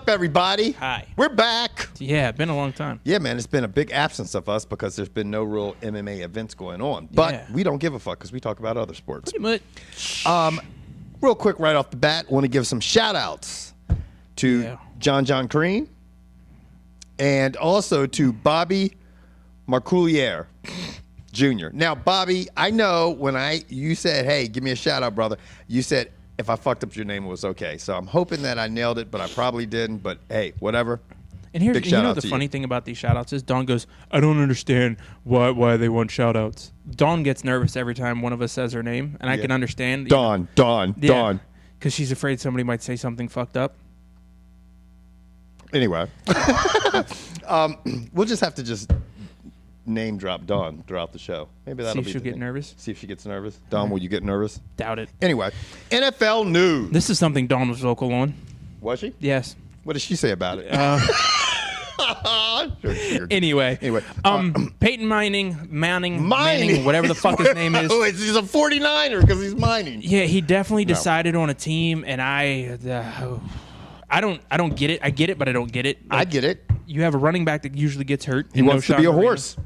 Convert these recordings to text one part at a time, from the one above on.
up, everybody? Hi. We're back. Yeah, been a long time. Yeah, man, it's been a big absence of us because there's been no real MMA events going on. But we don't give a fuck because we talk about other sports. Pretty much. Real quick, right off the bat, want to give some shout-outs to John Crean and also to Bobby Marcoulier Jr. Now, Bobby, I know when you said, hey, give me a shout-out, brother, you said, if I fucked up your name, it was okay. So I'm hoping that I nailed it, but I probably didn't. But, hey, whatever. And here's the funny thing about these shout-outs is Dawn goes, I don't understand why they want shout-outs. Dawn gets nervous every time one of us says her name, and I can understand. Dawn. Because she's afraid somebody might say something fucked up. Anyway. We'll just have to name drop Dawn throughout the show. Maybe that'll be See if she'll get nervous. See if she gets nervous. Dawn, will you get nervous? Doubt it. Anyway, NFL news. This is something Dawn was vocal on. Was she? Yes. What did she say about it? Anyway. Peyton Manning, whatever the fuck his name is. He's a 49er because he's mining. Yeah, he definitely decided on a team, and I don't get it. I get it, but I don't get it. Like, I get it. You have a running back that usually gets hurt. He wants to be a horse.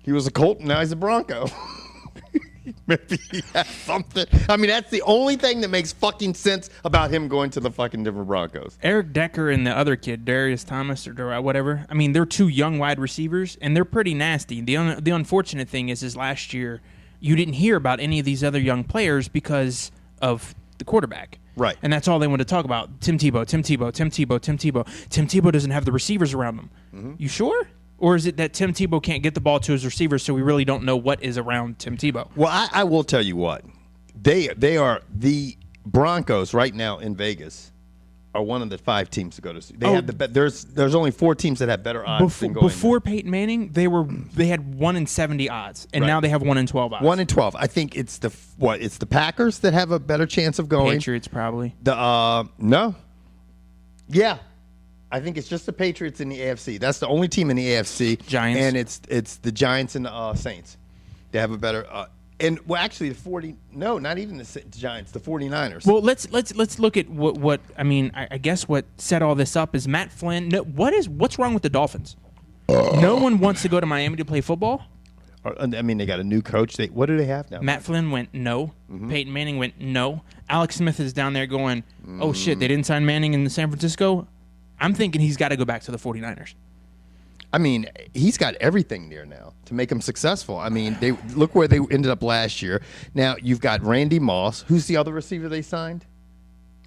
He was a Colt, now he's a Bronco. Maybe he has something. I mean, that's the only thing that makes fucking sense about him going to the fucking Denver Broncos. Eric Decker and the other kid, Darius Thomas or whatever. I mean, they're two young wide receivers, and they're pretty nasty. The unfortunate thing is last year you didn't hear about any of these other young players because of the quarterback. Right. And that's all they want to talk about. Tim Tebow. Tim Tebow doesn't have the receivers around him. Mm-hmm. You sure? Or is it that Tim Tebow can't get the ball to his receivers, so we really don't know what is around Tim Tebow? Well, I will tell you what. They are the Broncos right now in Vegas are one of the 5 teams to go to see. They have there's only 4 teams that have better odds than going before Peyton Manning, they had 1 in 70 odds, and now they have 1 in 12 odds. 1 in 12. I think it's the Packers that have a better chance of going. Patriots probably. No. Yeah. I think it's just the Patriots in the AFC. That's the only team in the AFC. Giants. And it's the Giants and the Saints. They have a better actually not even the Giants, the 49ers. Well, let's look at what I mean, I guess what set all this up is Matt Flynn. No, what's wrong with the Dolphins? No one wants to go to Miami to play football? I mean, they got a new coach. What do they have now? Matt Flynn went no. Mm-hmm. Peyton Manning went no. Alex Smith is down there going, oh shit, they didn't sign Manning in San Francisco? I'm thinking he's got to go back to the 49ers. I mean, he's got everything there now to make him successful. I mean, look where they ended up last year. Now, you've got Randy Moss. Who's the other receiver they signed?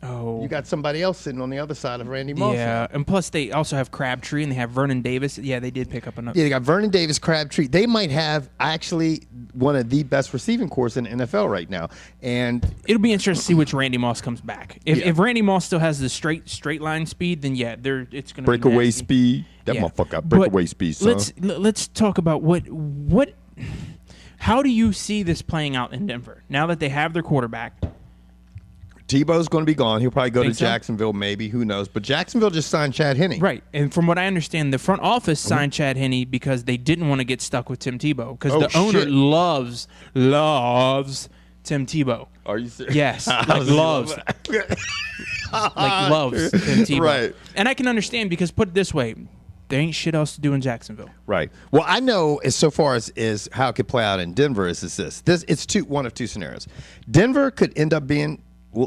Oh. You got somebody else sitting on the other side of Randy Moss. Yeah, and plus they also have Crabtree, and they have Vernon Davis. Yeah, they did pick up another. Yeah, they got Vernon Davis, Crabtree. They might have actually one of the best receiving corps in the NFL right now. And it'll be interesting to see which Randy Moss comes back. If Randy Moss still has the straight line speed, then it's going to breakaway speed. That motherfucker got breakaway speed, son. Let's talk about what. How do you see this playing out in Denver now that they have their quarterback? Tebow's going to be gone. He'll probably go to Jacksonville, maybe. Who knows? But Jacksonville just signed Chad Henne. Right. And from what I understand, the front office signed Chad Henne because they didn't want to get stuck with Tim Tebow. Because the owner loves Tim Tebow. Are you serious? Yes. Loves Tim Tebow. Right. And I can understand because, put it this way, there ain't shit else to do in Jacksonville. Right. Well, I know so far as how it could play out in Denver is this. It's one of 2 scenarios. Denver could end up being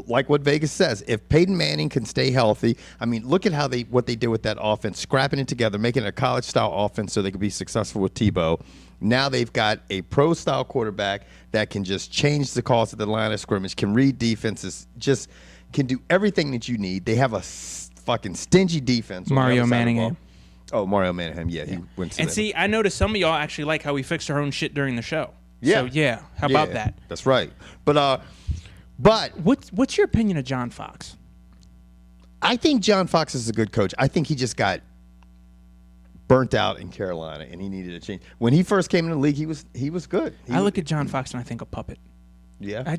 like what Vegas says, if Peyton Manning can stay healthy, I mean, look at what they did with that offense, scrapping it together, making it a college-style offense so they could be successful with Tebow. Now they've got a pro-style quarterback that can just change the calls at the line of scrimmage, can read defenses, just can do everything that you need. They have a fucking stingy defense. Mario Manningham. Oh, Mario Manningham, yeah. He went to and see, I noticed some of y'all actually like how we fixed our own shit during the show. Yeah. So, how about that? That's right. But what's your opinion of John Fox? I think John Fox is a good coach. I think he just got burnt out in Carolina, and he needed a change. When he first came in the league, he was good. I look at John Fox and I think a puppet. Yeah. I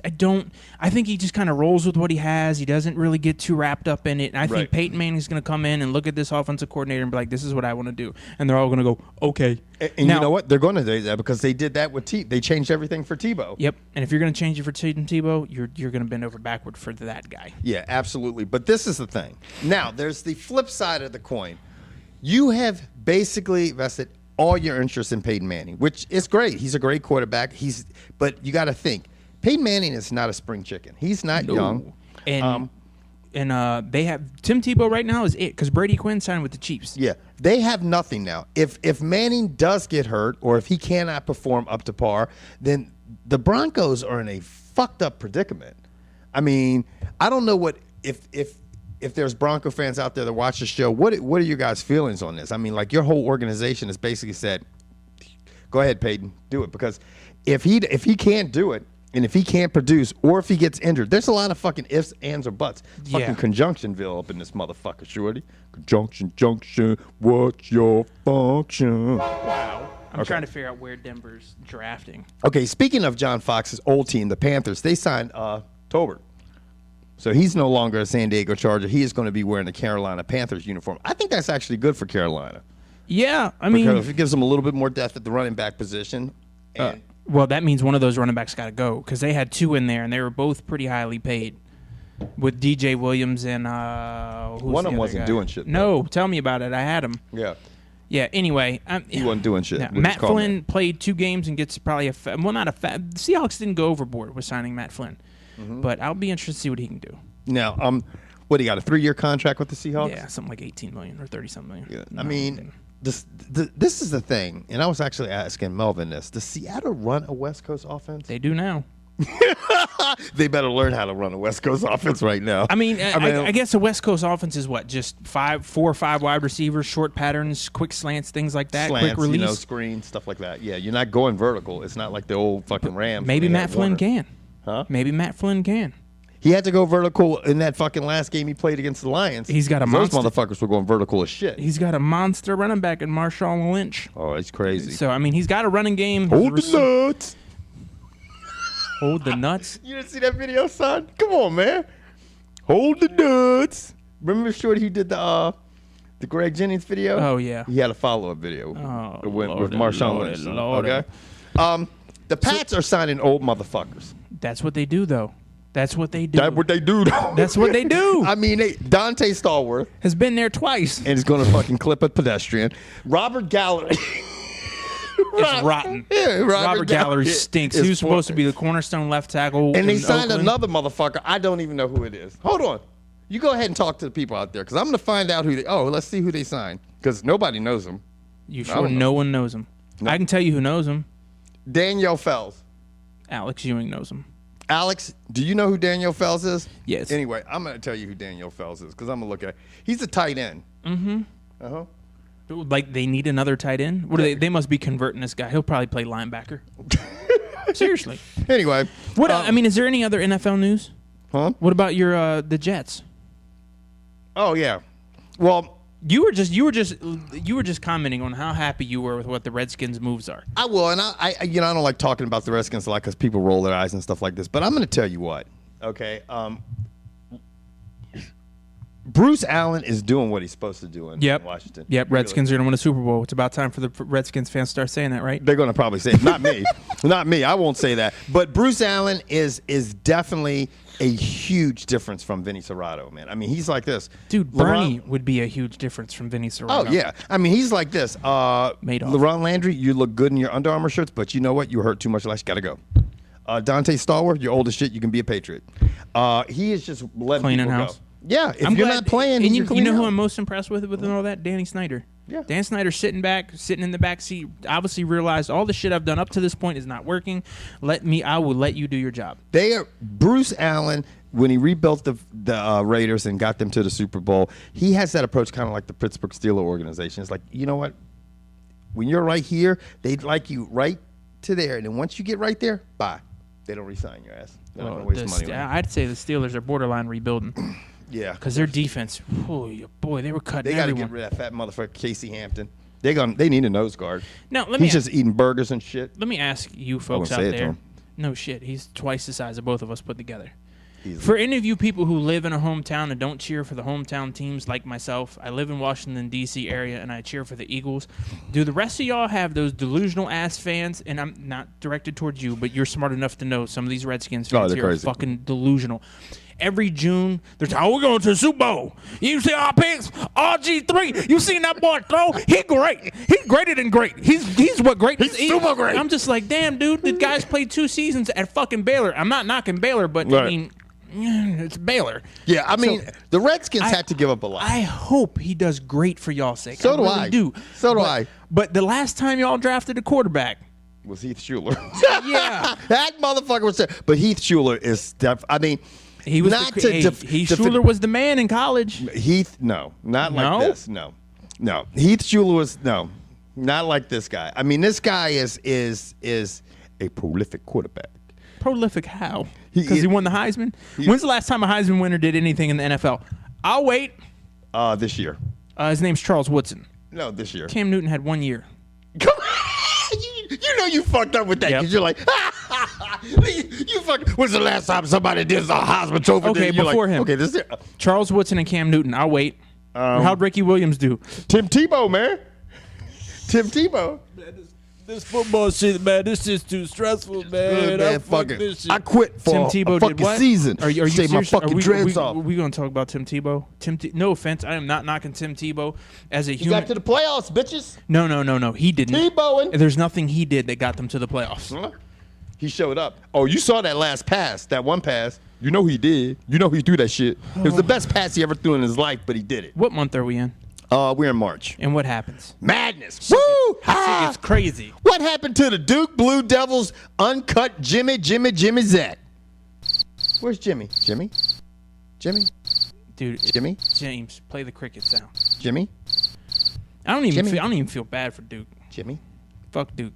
don't. I think he just kind of rolls with what he has. He doesn't really get too wrapped up in it. And I think Peyton Manning's going to come in and look at this offensive coordinator and be like, "This is what I want to do," and they're all going to go, "Okay." And now, you know what? They're going to do that because they did that with They changed everything for Tebow. Yep. And if you're going to change it for Tebow, you're going to bend over backward for that guy. Yeah, absolutely. But this is the thing. Now, there's the flip side of the coin. You have basically vested all your interest in Peyton Manning, which is great. He's a great quarterback. But you got to think, Peyton Manning is not a spring chicken. He's not young. And they have Tim Tebow right now is it because Brady Quinn signed with the Chiefs. Yeah, they have nothing now. If Manning does get hurt or if he cannot perform up to par, then the Broncos are in a fucked up predicament. I mean, I don't know what if there's Bronco fans out there that watch the show, what are your guys' feelings on this? I mean, like your whole organization has basically said, "Go ahead, Peyton, do it," because if he can't do it and if he can't produce or if he gets injured, there's a lot of fucking ifs, ands, or buts. Fucking Conjunctionville up in this motherfucker, shorty. Junction, what's your function? Wow. I'm trying to figure out where Denver's drafting. Okay, speaking of John Fox's old team, the Panthers, they signed Tolbert. So he's no longer a San Diego Charger. He is going to be wearing the Carolina Panthers uniform. I think that's actually good for Carolina. Yeah, I mean, because it gives them a little bit more depth at the running back position. And well, that means one of those running backs got to go because they had two in there and they were both pretty highly paid. With DJ Williams and one of them wasn't doing shit. No, tell me about it. I had him. Yeah. Yeah. Anyway, he wasn't doing shit. Yeah. Matt Flynn played 2 games and gets probably not a Seahawks didn't go overboard with signing Matt Flynn, but I'll be interested to see what he can do. Now, what do you got? A 3-year contract with the Seahawks? Yeah, something like $18 million or $30-something million. Yeah. I mean, this is the thing, and I was actually asking Melvin this: does Seattle run a West Coast offense? They do now. They better learn how to run a West Coast offense right now. I mean, I guess the West Coast offense is what? Just 4 or 5 wide receivers, short patterns, quick slants, things like that, slants, quick release. Screen, stuff like that. Yeah, you're not going vertical. It's not like the old fucking Rams. Maybe Matt Flynn can. Huh? Maybe Matt Flynn can. He had to go vertical in that fucking last game he played against the Lions. He's got a monster. monster. Those motherfuckers were going vertical as shit. He's got a monster running back in Marshawn Lynch. Oh, it's crazy. So, I mean, he's got a running game. Hold the nuts. Hold the nuts? You didn't see that video, son? Come on, man. Hold the nuts. Remember Shorty who did the Greg Jennings video? Oh, yeah. He had a follow-up video with Marshawn Lynch. Okay? The Pats are signing old motherfuckers. That's what they do, though. That's what they do. That's what they do, though. That's what they do. I mean, Dante Stallworth has been there twice. And is going to fucking clip a pedestrian. Robert Gallery. It's rotten. Yeah, Robert Gallery stinks. He was supposed to be the cornerstone left tackle. And they signed Oakland. another motherfucker. I don't even know who it is. Hold on. You go ahead and talk to the people out there because I'm going to find out who they. Oh, let's see who they signed because nobody knows them. You sure no one knows him? No. I can tell you who knows him. Danielle Fells. Alex Ewing knows him. Alex, do you know who Danielle Fells is? Yes. Anyway, I'm going to tell you who Danielle Fells is because I'm going to look at. He's a tight end. Mm-hmm. Uh-huh. Like they need another tight end? What are they must be converting this guy. He'll probably play linebacker. Seriously. Anyway, what I mean, is there any other NFL news? Huh? What about your the Jets? Oh yeah. Well, you were just commenting on how happy you were with what the Redskins' moves are. I will, and I I don't like talking about the Redskins a lot because people roll their eyes and stuff like this. But I'm going to tell you what. Okay. Bruce Allen is doing what he's supposed to do in Washington. Yep, Redskins are going to win a Super Bowl. It's about time for the Redskins fans to start saying that, right? They're going to probably say it. Not me. Not me. I won't say that. But Bruce Allen is definitely a huge difference from Vinny Serrato, man. I mean, he's like this. Dude, Bernie would be a huge difference from Vinny Serrato. Oh, yeah. I mean, he's like this. LeRon Landry, you look good in your Under Armour shirts, but you know what? You hurt too much last. Got to go. Dante Stallworth, you're old as shit. You can be a Patriot. He is just letting cleaning people house. Go. Yeah, if you're not playing, and you know who I'm most impressed with all that? Danny Snyder. Yeah. Dan Snyder sitting in the back seat, obviously realized all the shit I've done up to this point is not working. I will let you do your job. Bruce Allen, when he rebuilt the Raiders and got them to the Super Bowl, he has that approach kind of like the Pittsburgh Steelers organization. It's like, you know what? When you're right here, they'd like you right to there. And then once you get right there, bye. They don't re-sign your ass. They're not going to waste money on you. I'd say the Steelers are borderline rebuilding. Yeah. Because their defense, boy, they were cutting They got to get rid of that fat motherfucker, Casey Hampton. They need a nose guard. Now, He's just eating burgers and shit. Let me ask you folks out there. No shit. He's twice the size of both of us put together. Easily. For any of you people who live in a hometown and don't cheer for the hometown teams like myself, I live in Washington, D.C. area, and I cheer for the Eagles. Do the rest of y'all have those delusional-ass fans? And I'm not directed towards you, but you're smart enough to know some of these Redskins fans here crazy. are fucking delusional. Every June, they're talking, we're going to the Super Bowl. You see our picks? RG3. You seen that boy throw? He great. He's greater than great. He's what great. He's super great. I'm just like, damn, dude, the guy's played 2 seasons at fucking Baylor. I'm not knocking Baylor, but, Right. I mean, it's Baylor. Yeah, I mean, the Redskins had to give up a lot. I hope he does great for y'all's sake. So do really I. do. So do But- I. But the last time y'all drafted a quarterback, Was Heath Schuler. Yeah. That motherfucker was there. But Heath Schuler is I mean, he was not Schuler was the man in college. Heath, no, not like No? this. No. Heath Schuler was not like this guy. I mean, this guy is a prolific quarterback. Prolific how? He- Because he won the Heisman? When's the last time a Heisman winner did anything in the NFL? I'll wait. This year. His name's Charles Woodson. No, this year. Cam Newton had 1 year. Come on. You know you fucked up with that Yep. because you're like, you fucked. When's the last time somebody did a Heisman Trophy? Okay, You're before like, him. Okay, this is Charles Woodson and Cam Newton. I'll wait. How'd Ricky Williams do? Tim Tebow, man. Tim Tebow. This football shit, man, this is too stressful, man. Man, fuck fuck this it. shit. I quit for Tim a Tebow fucking did what? season. Are you Shave my serious? fucking dreads off. Are we going to talk about Tim Tebow? No offense, I am not knocking Tim Tebow as a You human. got to the playoffs, bitches. No. He didn't. Tebowing. There's nothing he did that got them to the playoffs. Huh? He showed up. Oh, you saw that last pass, that one pass. You know he did. You know he threw that shit. It was the best pass he ever threw in his life, but he did it. What month are we in? We're in March. And what happens? Madness. Woo! Ha! It's crazy. What happened to the Duke Blue Devils uncut Jimmy Zet? Where's Jimmy? Jimmy? Dude, James, play the cricket sound. Jimmy? I don't Jimmy. even feel bad for Duke. Jimmy? Fuck Duke.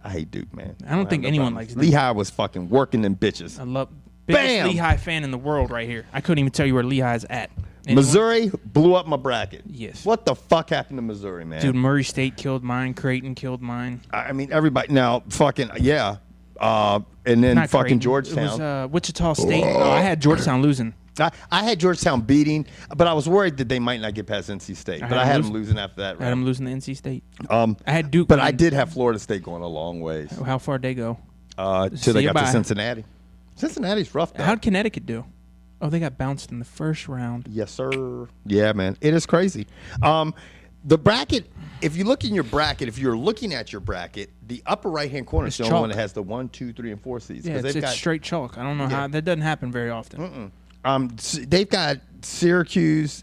I hate Duke, man. I don't think have anyone problems. likes Duke. Lehigh was fucking working them bitches. I love biggest Bam! Lehigh fan in the world right here. I couldn't even tell you where Lehigh's at. Anyone? Missouri blew up my bracket. Yes. What the fuck happened to Missouri, man? Dude, Murray State killed mine. Creighton killed mine. I mean, everybody now fucking yeah. And then Not fucking Creighton. Georgetown. It was Wichita State. Oh, I had Georgetown losing. I had Georgetown beating, but I was worried that they might not get past NC State. But I had them losing after that. I had them losing to NC State. I had Duke. but winning. I did have Florida State going a long ways. How far did they go? Till they See got ya, to bye. Cincinnati. Cincinnati's rough, though. How'd Connecticut do? Oh, they got bounced in the first round. Yes, sir. Yeah, man. It is crazy. The bracket, if you look in your bracket, if you're looking at your bracket, the upper right-hand corner is the only chalk. one that has the 1, 2, 3, and 4 seeds. Yeah, it's straight chalk. I don't know how that doesn't happen very often. They've got Syracuse.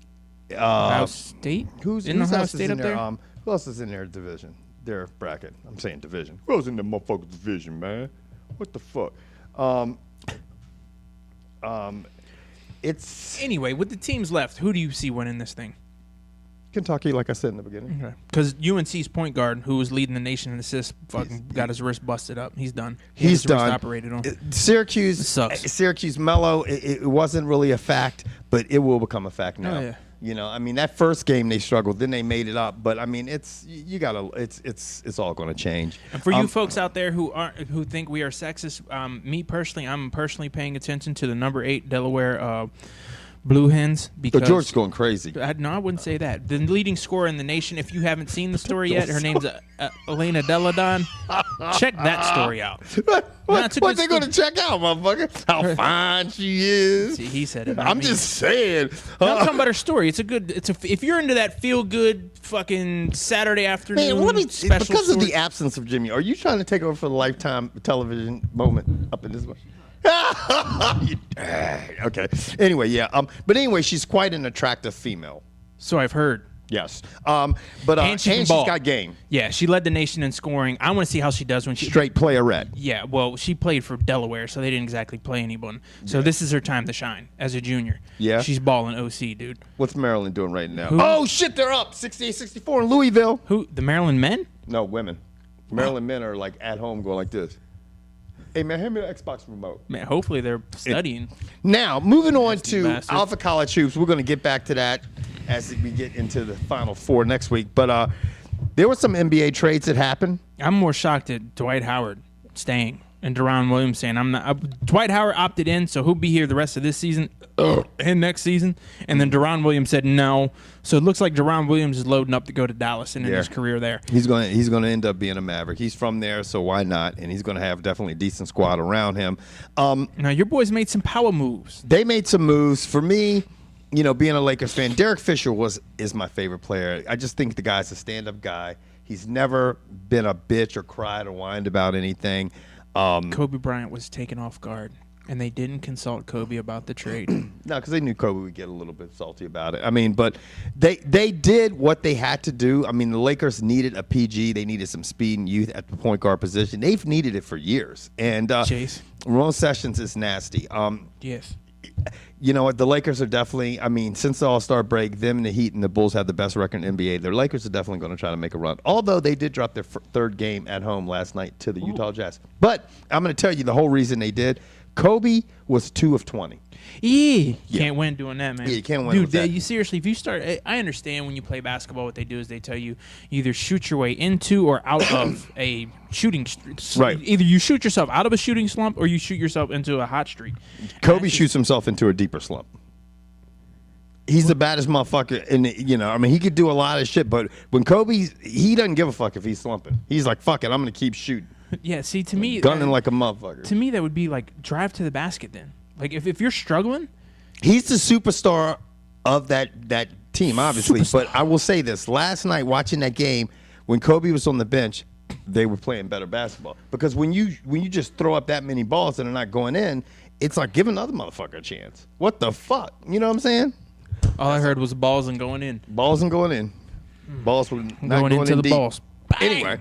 Ohio State. Who's Ohio else is State in up there? Who else is in their division? Their bracket. I'm saying division. Who else in the motherfucking division, man? What the fuck? It's Anyway, with the teams left, who do you see winning this thing? Kentucky, like I said in the beginning. Okay. Because UNC's point guard, who was leading the nation in assists, fucking got his wrist busted up. He's done. He had He's his wrist done. operated on. Syracuse sucks. Syracuse Mello. It wasn't really a fact, but it will become a fact now. Oh, yeah. You know, I mean, that first game they struggled, then they made it up. But I mean, it's all going to change. And for you folks out there who think we are sexist, me personally, I'm personally paying attention to the number 8 Delaware Blue Hens because George's going crazy. No, I wouldn't say that. The leading scorer in the nation, if you haven't seen the story yet, her name's Elena Deladon. Check that story out. What they going to check out, motherfucker? How fine she is. See, he said it. not I'm me. just saying. I'm talking about her story. If you're into that feel good fucking Saturday afternoon Man, let me special because of story- the absence of Jimmy. Are you trying to take over for the Lifetime television moment up in this one? Okay. Anyway, yeah. But anyway, she's quite an attractive female. So I've heard. Yes. But And she can she's ball. got game. Yeah, she led the nation in scoring. I want to see how she does when she. Straight playerette. Yeah, well, she played for Delaware, so they didn't exactly play anyone. So this is her time to shine as a junior. Yeah. She's balling OC, dude. What's Maryland doing right now? Who? Oh shit, they're up 68-64 in Louisville. Who? The Maryland men? No, women. Maryland men are like at home going like this. Hey man, hand me the Xbox remote. Man, hopefully they're studying. Now, moving on Nasty to bastard. Alpha College Hoops. We're going to get back to that as we get into the Final Four next week. But there were some NBA trades that happened. I'm more shocked at Dwight Howard staying. And Deron Williams saying, "I'm not." Dwight Howard opted in, so he'll be here the rest of this season and next season. And then Deron Williams said no. So it looks like Deron Williams is loading up to go to Dallas and end his career there. He's going to end up being a Maverick. He's from there, so why not? And he's going to have definitely a decent squad around him. Now your boys made some power moves. They made some moves. For me, being a Lakers fan, Derek Fisher is my favorite player. I just think the guy's a stand-up guy. He's never been a bitch or cried or whined about anything. Kobe Bryant was taken off guard, and they didn't consult Kobe about the trade. No, because they knew Kobe would get a little bit salty about it. I mean, but they did what they had to do. I mean, the Lakers needed a PG. They needed some speed and youth at the point guard position. They've needed it for years. And Chase. Ramon Sessions is nasty. Yes. You know what? The Lakers are definitely, since the All-Star break, them and the Heat and the Bulls have the best record in the NBA. The Lakers are definitely going to try to make a run. Although they did drop their third game at home last night to the Utah Jazz. But I'm going to tell you the whole reason they did. Kobe was 2 of 20. Yeah. Can't win doing that, man. Yeah, you can't win Dude, with that. You seriously, if you start, I understand when you play basketball, what they do is they tell you either shoot your way into or out of a shooting streak. Right. Either you shoot yourself out of a shooting slump or you shoot yourself into a hot streak. Kobe shoots himself into a deeper slump. He's the baddest motherfucker, and he could do a lot of shit. But when he doesn't give a fuck if he's slumping. He's like, fuck it, I'm gonna keep shooting. Yeah, see, to me, gunning like a motherfucker. To me, that would be like drive to the basket. Then, like if you're struggling, he's the superstar of that team, obviously. Superstar. But I will say this: last night, watching that game, when Kobe was on the bench, they were playing better basketball. Because when you just throw up that many balls that are not going in, it's like give another motherfucker a chance. What the fuck? You know what I'm saying? All I heard was balls and going in. Balls and going in. Balls were not going into in the deep. balls. Bang! Anyway.